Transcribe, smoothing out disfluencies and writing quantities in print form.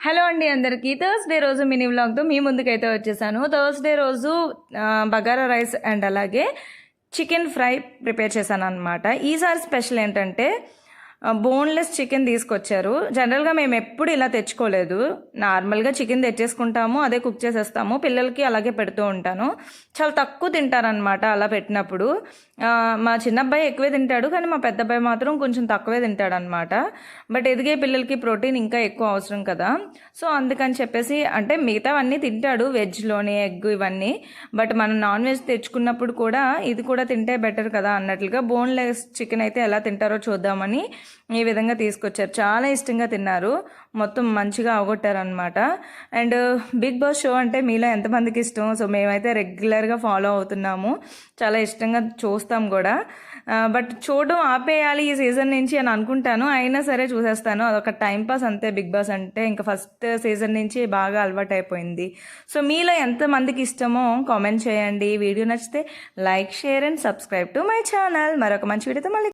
Hello అండి అందరికీ. Thursday రోజు మినీ వ్లాగ్తో మీ ముందుకైతే వచ్చేసాను. థర్స్డే రోజు బగారా రైస్ అండ్ అలాగే చికెన్ ఫ్రై ప్రిపేర్ చేశాను అనమాట. ఈసారి స్పెషల్ ఏంటంటే బోన్లెస్ చికెన్ తీసుకొచ్చారు. జనరల్గా మేము ఎప్పుడు ఇలా తెచ్చుకోలేదు. నార్మల్గా చికెన్ తెచ్చేసుకుంటాము, అదే కుక్ చేసేస్తాము. పిల్లలకి అలాగే పెడుతూ ఉంటాను. చాలా తక్కువ తింటారనమాట అలా పెట్టినప్పుడు. మా చిన్నబ్బాయి ఎక్కువే తింటాడు, కానీ మా పెద్ద అబ్బాయి మాత్రం కొంచెం తక్కువే తింటాడు అనమాట. బట్ ఎదిగే పిల్లలకి ప్రోటీన్ ఇంకా ఎక్కువ అవసరం కదా, సో అందుకని చెప్పేసి అంటే మిగతావన్నీ తింటాడు, వెజ్లోని ఎగ్ ఇవన్నీ. బట్ మనం నాన్ వెజ్ తెచ్చుకున్నప్పుడు కూడా ఇది కూడా తింటే బెటర్ కదా అన్నట్లుగా బోన్లెస్ చికెన్ అయితే ఎలా తింటారో చూద్దామని ఈ విధంగా తీసుకొచ్చారు. చాలా ఇష్టంగా తిన్నారు, మొత్తం మంచిగా అవగొట్టారనమాట. అండ్ బిగ్ బాస్ షో అంటే మీలో ఎంతమందికి ఇష్టం? సో మేమైతే రెగ్యులర్గా ఫాలో అవుతున్నాము, చాలా ఇష్టంగా చూస్తాం కూడా. బట్ చూడడం ఆపేయాలి ఈ సీజన్ నుంచి అని అనుకుంటాను, అయినా సరే చూసేస్తాను. అదొక టైంపాస్ అంతే. బిగ్ బాస్ అంటే ఇంకా ఫస్ట్ సీజన్ నుంచి బాగా అలవాటు అయిపోయింది. సో మీలో ఎంతమందికి ఇష్టమో కామెంట్ చేయండి. వీడియో నచ్చితే like, share and subscribe to my channel. మరొక మంచి వీడియోతో మళ్ళీ